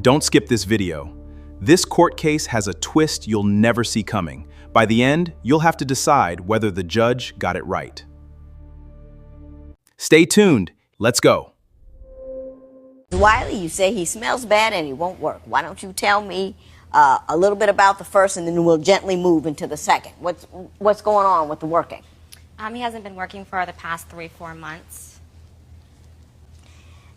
Don't skip this video. This court case has a twist you'll never see coming. By the end, you'll have to decide whether the judge got it right. Stay tuned. Let's go. Wiley, you say he smells bad and he won't work. Why don't you tell me a little bit about the first, and then we'll gently move into the second. What's going on with the working? He hasn't been working for the past 3-4 months.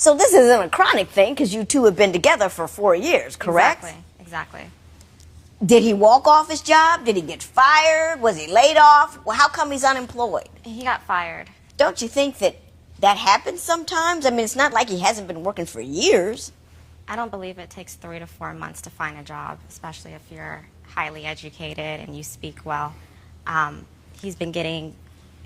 So this isn't a chronic thing, because you two have been together for 4 years, correct? Exactly. Did he walk off his job? Did he get fired? Was he laid off? Well, how come he's unemployed? He got fired. Don't you think that happens sometimes? I mean, it's not like he hasn't been working for years. I don't believe it takes 3 to 4 months to find a job, especially if you're highly educated and you speak well. He's been getting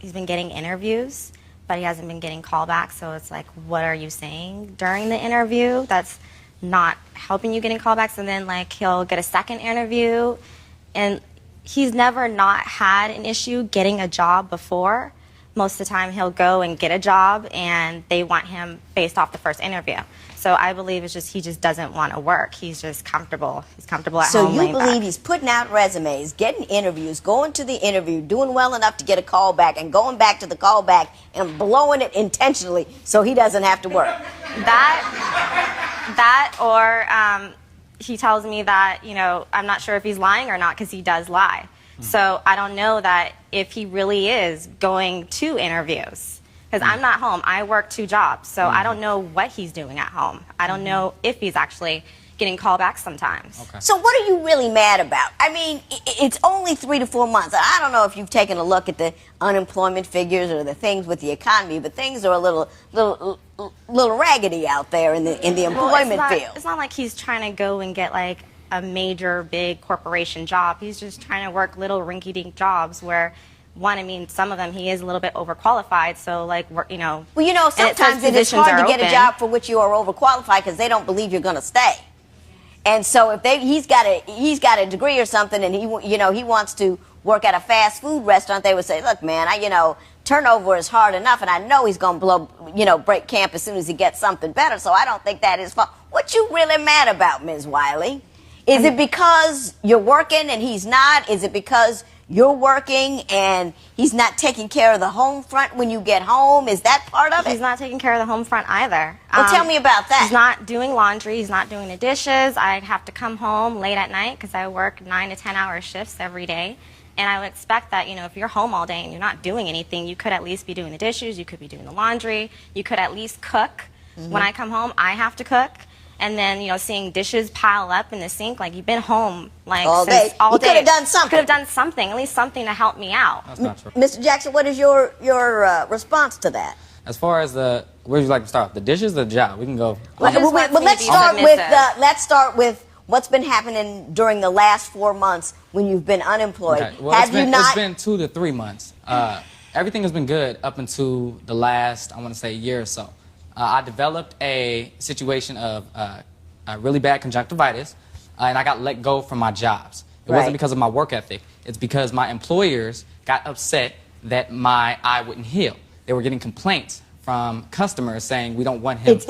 interviews, but he hasn't been getting callbacks. So it's like, what are you saying during the interview? That's not helping you getting callbacks. And then like he'll get a second interview, and he's never not had an issue getting a job before. Most of the time he'll go and get a job and they want him based off the first interview. So I believe it's just he just doesn't want to work. He's just comfortable. He's comfortable at home. So you believe he's putting out resumes, getting interviews, going to the interview, doing well enough to get a call back, and going back to the call back and blowing it intentionally so he doesn't have to work? That or he tells me that, you know, I'm not sure if he's lying or not, because he does lie. So I don't know that if he really is going to interviews, because I'm not home. I work 2 jobs, so I don't know what he's doing at home. I don't know if he's actually getting callbacks sometimes. Okay. So what are you really mad about? I mean, it's only 3 to 4 months. I don't know if you've taken a look at the unemployment figures or the things with the economy, but things are a little raggedy out there in the employment field. It's not like he's trying to go and get like a major big corporation job. He's just trying to work little rinky-dink jobs where, one, I mean, some of them he is a little bit overqualified, so like, you know. Well, you know, sometimes it is hard to get a job for which you are overqualified because they don't believe you're going to stay. And so if he's got a degree or something, and he wants to work at a fast food restaurant, they would say, look, man, turnover is hard enough, and I know he's going to break camp as soon as he gets something better, so I don't think that is fun. What you really mad about, Ms. Wiley? Is it because you're working and he's not? Is it because you're working and he's not taking care of the home front when you get home? Is that part of it? He's not taking care of the home front either. Well, tell me about that. He's not doing laundry. He's not doing the dishes. I have to come home late at night because I work 9 to 10 hour shifts every day. And I would expect that, you know, if you're home all day and you're not doing anything, you could at least be doing the dishes. You could be doing the laundry. You could at least cook. When I come home, I have to cook. And then, you know, seeing dishes pile up in the sink, like you've been home like all day. All day. You could have done something. Could have done something, at least something to help me out. That's not true. Mr. Jackson, what is your response to that? As far as where would you like to start? The dishes or the job? We can go. Well, let's start with what's been happening during the last 4 months when you've been unemployed. Okay. Well, it's been 2 to 3 months. Everything has been good up until the last, I want to say, year or so. I developed a situation of really bad conjunctivitis, and I got let go from my jobs. It wasn't because of my work ethic. It's because my employers got upset that my eye wouldn't heal. They were getting complaints from customers saying we don't want him.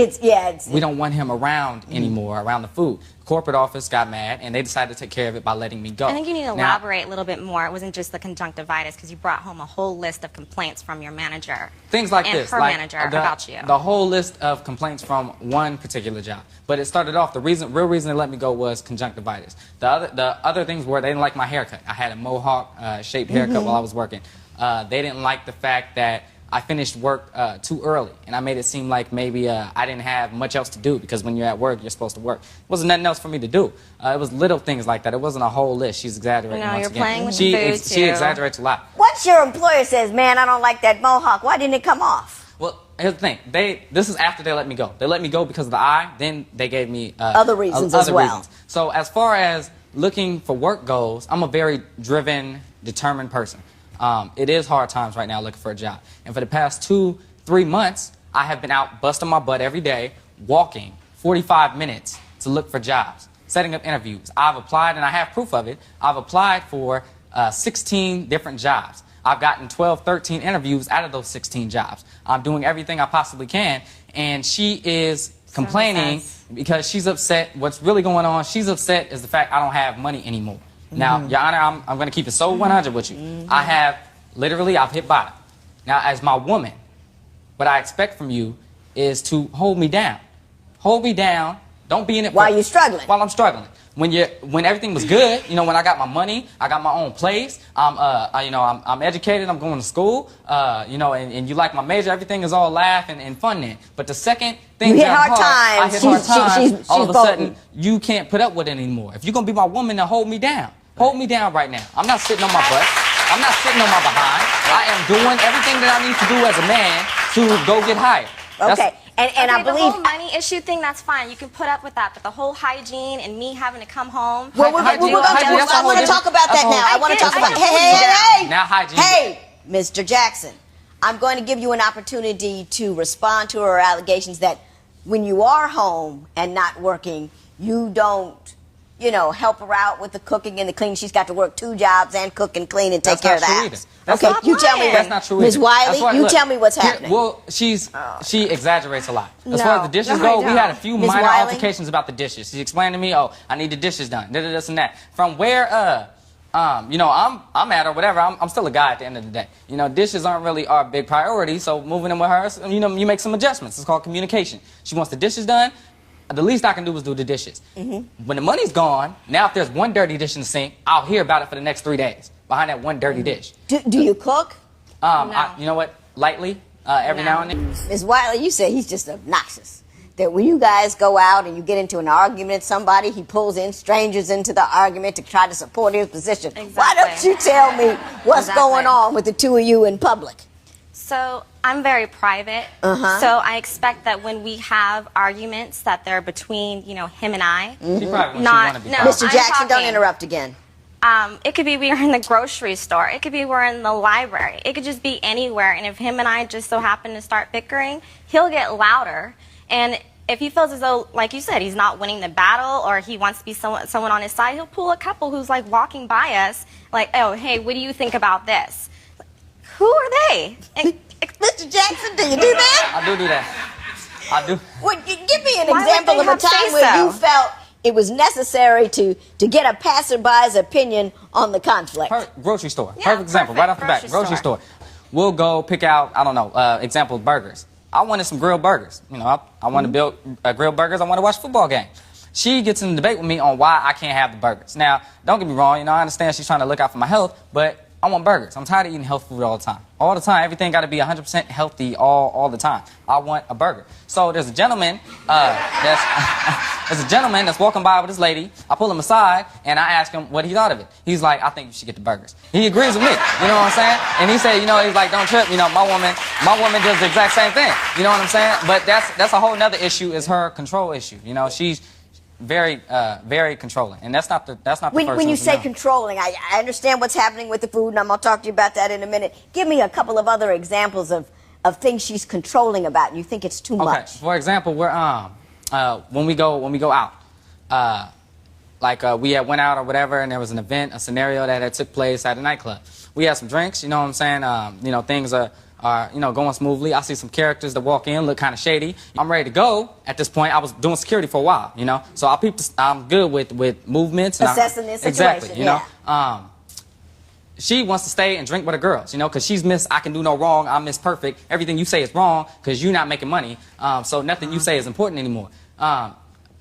We don't want him around anymore, around the food. Corporate office got mad, and they decided to take care of it by letting me go. I think you need to elaborate a little bit more. It wasn't just the conjunctivitis, because you brought home a whole list of complaints from your manager. Things like and this. her manager about you. The whole list of complaints from one particular job. But it started off, real reason they let me go was conjunctivitis. The other things were they didn't like my haircut. I had a mohawk shaped haircut while I was working. They didn't like the fact that I finished work too early, and I made it seem like maybe I didn't have much else to do, because when you're at work, you're supposed to work. There wasn't nothing else for me to do. It was little things like that. It wasn't a whole list. She's exaggerating once you're again. playing with the food, too. She exaggerates a lot. Once your employer says, man, I don't like that mohawk, why didn't it come off? Well, here's the thing. This is after they let me go. They let me go because of the eye. Then they gave me other reasons as well. So as far as looking for work goes, I'm a very driven, determined person. It is hard times right now looking for a job. And for the past 2-3 months, I have been out busting my butt every day, walking 45 minutes to look for jobs, setting up interviews. I've applied, and I have proof of it. I've applied for 16 different jobs. I've gotten 12, 13 interviews out of those 16 jobs. I'm doing everything I possibly can, and she is complaining because she's upset. What's really going on, she's upset is the fact I don't have money anymore. Now, Your Honor, I'm going to keep it so 100 with you. I have, literally, I've hit bottom. Now, as my woman, what I expect from you is to hold me down. Hold me down. Don't be in it while you're struggling. While I'm struggling. When everything was good, you know, when I got my money, I got my own place. I'm educated. I'm going to school. You know, and you like my major. Everything is all laugh and fun then. But the second thing you hit hard times. I hit hard times. All of a sudden, you can't put up with it anymore. If you're gonna be my woman, then hold me down. Hold me down right now. I'm not sitting on my butt. I'm not sitting on my behind. I am doing everything that I need to do as a man to go get hired. Okay. And I believe the whole money issue thing, that's fine. You can put up with that. But the whole hygiene and me having to come home. Well, I want to talk about that now. I want to talk about hey. Now hygiene. Hey, Mr. Jackson, I'm going to give you an opportunity to respond to her allegations that when you are home and not working, you don't, you know, help her out with the cooking and the cleaning. She's got to work 2 jobs and cook and clean and take care of the house. Okay, you tell me. That's not true. Ms. Wiley, you tell me what's happening. Well, she exaggerates a lot. As far as the dishes go, we had a few minor altercations about the dishes. She explained to me, oh, I need the dishes done, this and that. From where, you know, I'm at or whatever, I'm still a guy at the end of the day. You know, dishes aren't really our big priority, so moving in with her, you know, you make some adjustments. It's called communication. She wants the dishes done. The least I can do is do the dishes. When the money's gone, now if there's one dirty dish in the sink, I'll hear about it for the next 3 days behind that one dirty dish. Do you cook? No. You know what? Lightly, every now and then. Ms. Wiley, you say he's just obnoxious. That when you guys go out and you get into an argument with somebody, he pulls in strangers into the argument to try to support his position. Exactly. Why don't you tell me what's going on with the 2 of you in public? So I'm very private. So I expect that when we have arguments that they're between, you know, him and I. She probably wants to be private. Mr. Jackson, don't interrupt again. It could be we're in the grocery store. It could be we're in the library. It could just be anywhere. And if him and I just so happen to start bickering, he'll get louder. And if he feels as though, like you said, he's not winning the battle or he wants to be someone on his side, he'll pull a couple who's like walking by us, like, oh, hey, what do you think about this? Who are they? Mr. Jackson, do you do that? I do that. I do. Well, give me an example of a time where you felt it was necessary to get a passerby's opinion on the conflict. Grocery store. Yeah, perfect example, right off the bat. Grocery store. We'll go pick out, I don't know, example, burgers. I wanted some grilled burgers. You know, I want to build grilled burgers. I want to watch a football game. She gets in a debate with me on why I can't have the burgers. Now, don't get me wrong. You know, I understand she's trying to look out for my health, but I want burgers. I'm tired of eating health food all the time. All the time, everything got to be 100% healthy all the time. I want a burger. So there's a gentleman that's walking by with this lady. I pull him aside and I ask him what he thought of it. He's like, I think you should get the burgers. He agrees with me. You know what I'm saying? And he said, you know, he's like, don't trip. You know, my woman does the exact same thing. You know what I'm saying? But that's a whole nother issue. Is her control issue. You know, she's very controlling, and that's not the first when you say controlling, I understand what's happening with the food, and I'm gonna talk to you about that in a minute. Give me a couple of other examples of things she's controlling about, and you think it's too much. For example, we're when we go out, we had went out or whatever, and there was an event, a scenario that had took place at a nightclub. We had some drinks, you know what I'm saying? You know, things are going smoothly. I see some characters that walk in, look kind of shady. I'm ready to go. At this point, I was doing security for a while, you know. So I'm good with movements. And assessing this situation. Exactly, you know. She wants to stay and drink with the girls, you know, because she's Miss I can do no wrong, I'm Miss Perfect. Everything you say is wrong because you're not making money. So nothing you say is important anymore. A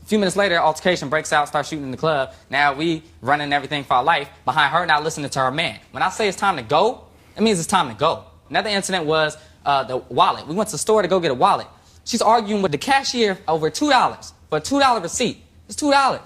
few minutes later, altercation breaks out, starts shooting in the club. Now we running everything for our life behind her, not listening to her man. When I say it's time to go, it means it's time to go. Another incident was the wallet. We went to the store to go get a wallet. She's arguing with the cashier over $2 for a $2 receipt. It's $2.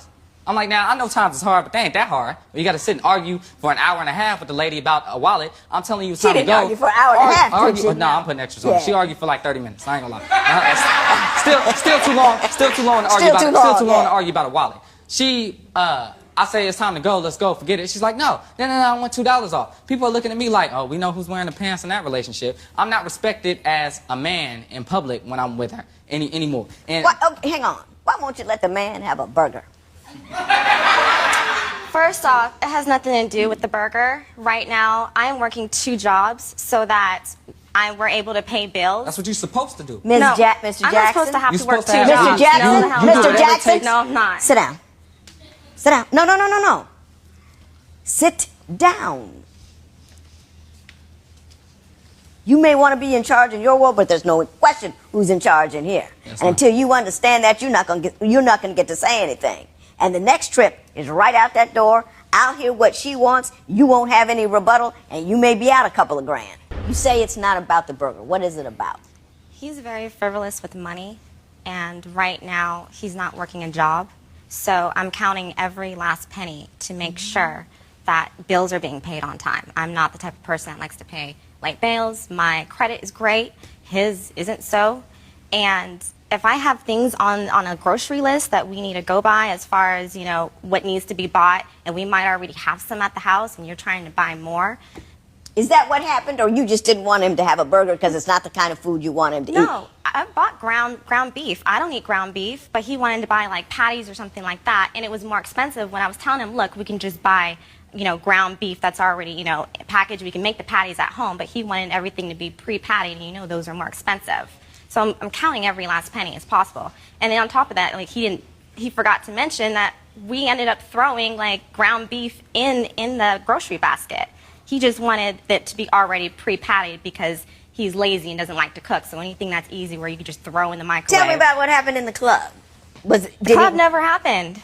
I'm like, now, I know times is hard, but they ain't that hard. You got to sit and argue for an hour and a half with the lady about a wallet. I'm telling you, it's time to go. She didn't argue for an hour and a half, did she? No, I'm putting extras on. She argued for like 30 minutes. I ain't gonna lie. Still too long. Still too long to argue about a wallet. She, I say it's time to go, let's go, forget it. She's like, no, I want $2 off. People are looking at me like, oh, we know who's wearing the pants in that relationship. I'm not respected as a man in public when I'm with her anymore. And hang on. Why won't you let the man have a burger? First off, it has nothing to do with the burger. Right now, I am working 2 jobs so that we're able to pay bills. That's what you're supposed to do. Mr. No, Jackson. I'm not supposed to have You're to work supposed to two have- jobs. Mr. Jackson? No, the hell Mr. not. Jackson? No, I'm not. Sit down. Sit down. No, no, no, no, no. Sit down. You may want to be in charge in your world, but there's no question who's in charge in here. Yes, and until you understand that, you're not going to get to say anything. And the next trip is right out that door. I'll hear what she wants. You won't have any rebuttal, and you may be out a couple of grand. You say it's not about the burger. What is it about? He's very frivolous with money, and right now he's not working a job. So I'm counting every last penny to make sure that bills are being paid on time. I'm not the type of person that likes to pay late bills. My credit is great. His isn't so. And if I have things on a grocery list that we need to go by as far as, you know, what needs to be bought, and we might already have some at the house and you're trying to buy more. Is that what happened, or you just didn't want him to have a burger because it's not the kind of food you want him to eat? No, I bought ground beef. I don't eat ground beef, but he wanted to buy like patties or something like that, and it was more expensive when I was telling him, look, we can just buy, you know, ground beef that's already, you know, packaged. We can make the patties at home, but he wanted everything to be pre-patted, and you know those are more expensive. So I'm counting every last penny as possible. And then on top of that, like he forgot to mention that we ended up throwing like ground beef in the grocery basket. He just wanted it to be already pre-patted because he's lazy and doesn't like to cook. So anything that's easy where you can just throw in the microwave. Tell me about what happened in the club. The club never happened.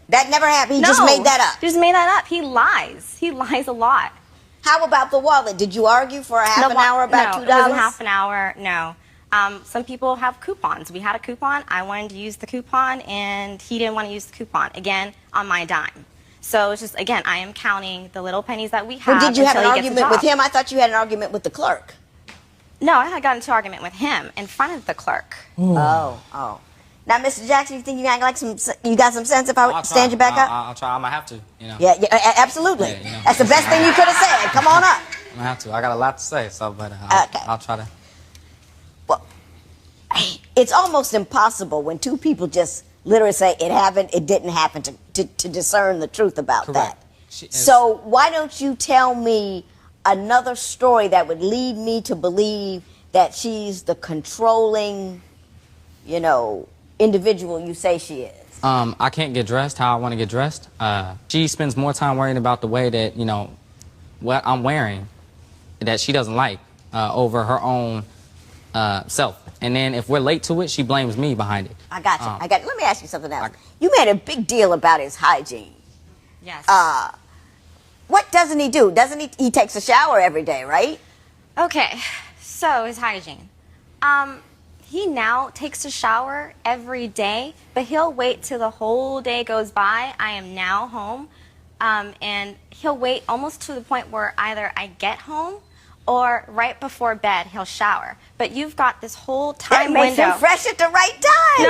That never happened? He No, just made that up? Just made that up. He lies. He lies a lot. How about the wallet? Did you argue for a half an hour about $2? No, it wasn't half an hour, no. Some people have coupons. We had a coupon. I wanted to use the coupon, and he didn't want to use the coupon. Again, on my dime. So it's just, again, I am counting the little pennies that we have. But did you have an until he gets a argument with job. him? I thought you had an argument with the clerk. No, I had gotten into an argument with him in front of the clerk. Oh. Now, Mr. Jackson, you think you got some sense if I would stand you back up? I'll try. I might have to, you know. Yeah, absolutely. Yeah, you know. That's the best thing you could have said. Come on up. I might have to. I got a lot to say, so, but Okay. I'll try to. Well, it's almost impossible when two people just literally say it happened, it didn't happen, to discern the truth about Correct. that. So why don't you tell me another story that would lead me to believe that she's the controlling, you know, individual you say she is? I can't get dressed how I want to get dressed. She spends more time worrying about the way that, you know, what I'm wearing that she doesn't like over her own self. And then if we're late to it, she blames me behind it. I got you. Let me ask you something else. You made a big deal about his hygiene. Yes. What doesn't he do? He takes a shower every day, right? Okay, so his hygiene. He now takes a shower every day, but he'll wait till the whole day goes by. I am now home, and he'll wait almost to the point where either I get home or right before bed he'll shower. But you've got this whole time That makes window. him fresh at the right time.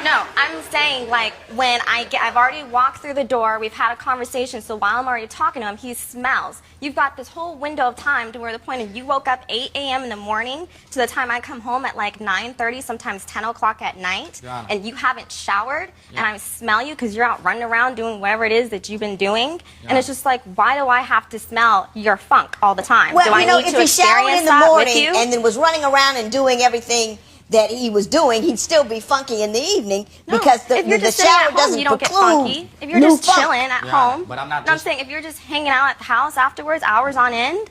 No. I'm saying, like, when I've already walked through the door, we've had a conversation, so while I'm already talking to him, he smells. You've got this whole window of time to where the point of you woke up 8 a.m. in the morning to the time I come home at like 9:30, sometimes 10 o'clock at night, and you haven't showered, and I smell you because you're out running around doing whatever it is that you've been doing, and it's just like, why do I have to smell your funk all the time? Well, do I you know, need if to he showered experience in the that morning with you? and then was running around and doing everything that he was doing, he'd still be funky in the evening because if you're the just sitting shower at home, doesn't you don't get preclude funky. If you're new just funk. chilling at home, but I'm not I'm just- saying if you're just hanging out at the house afterwards, hours on end,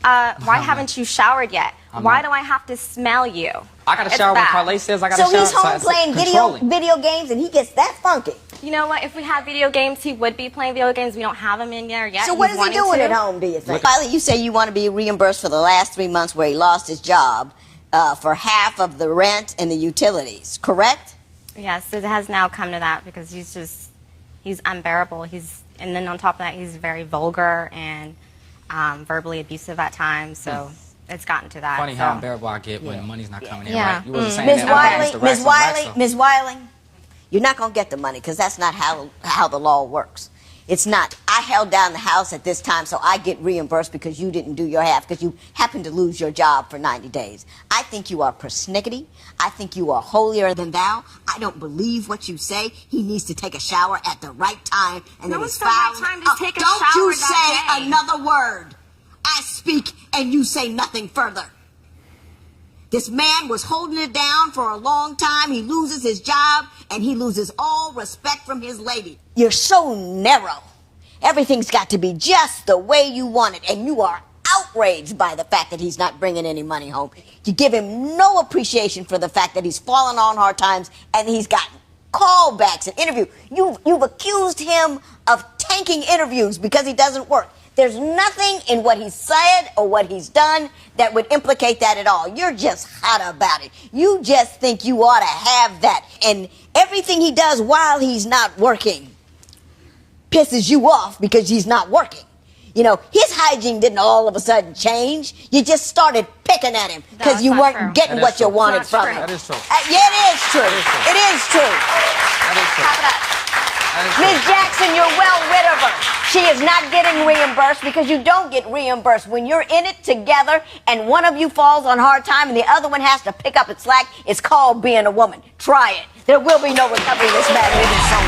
why haven't you showered yet? Why do I have to smell you? I got to It's shower when bad. Carly says I got to So shower. he's home it's playing controlling. video games and he gets that funky. You know what? If we had video games, he would be playing video games. We don't have him in there yet. So what He's is he wanting doing to. at home, do you think? Finally, you say you want to be reimbursed for the last 3 months where he lost his job for half of the rent and the utilities, correct? Yes, it has now come to that because he's unbearable. And then on top of that, he's very vulgar and verbally abusive at times. So it's gotten to that. Funny so. how unbearable I get when the money's not coming in, Yeah. right? You wasn't saying Ms. that about Mr. Raxo. Ms. Wiley, you're not going to get the money because that's not how the law works. It's not, I held down the house at this time, so I get reimbursed because you didn't do your half, because you happened to lose your job for 90 days. I think you are persnickety. I think you are holier than thou. I don't believe what you say. He needs to take a shower at the right time, and No, then it's he's the right filing. time to take a Don't shower you that say day. another word. I speak and you say nothing further. This man was holding it down for a long time. He loses his job, and he loses all respect from his lady. You're so narrow. Everything's got to be just the way you want it, and you are outraged by the fact that he's not bringing any money home. You give him no appreciation for the fact that he's fallen on hard times, and he's gotten callbacks and interviews. You've accused him of tanking interviews because he doesn't work. There's nothing in what he's said or what he's done that would implicate that at all. You're just hot about it. You just think you ought to have that. And everything he does while he's not working pisses you off because he's not working. You know, his hygiene didn't all of a sudden change. You just started picking at him because you weren't getting what you wanted from him. That is true. Yeah, it is true. It is true. That is true. Ms. Jackson, you're well rid of her. She is not getting reimbursed because you don't get reimbursed. When you're in it together and one of you falls on hard time and the other one has to pick up its slack, it's called being a woman. Try it. There will be no recovery in this matter. It is so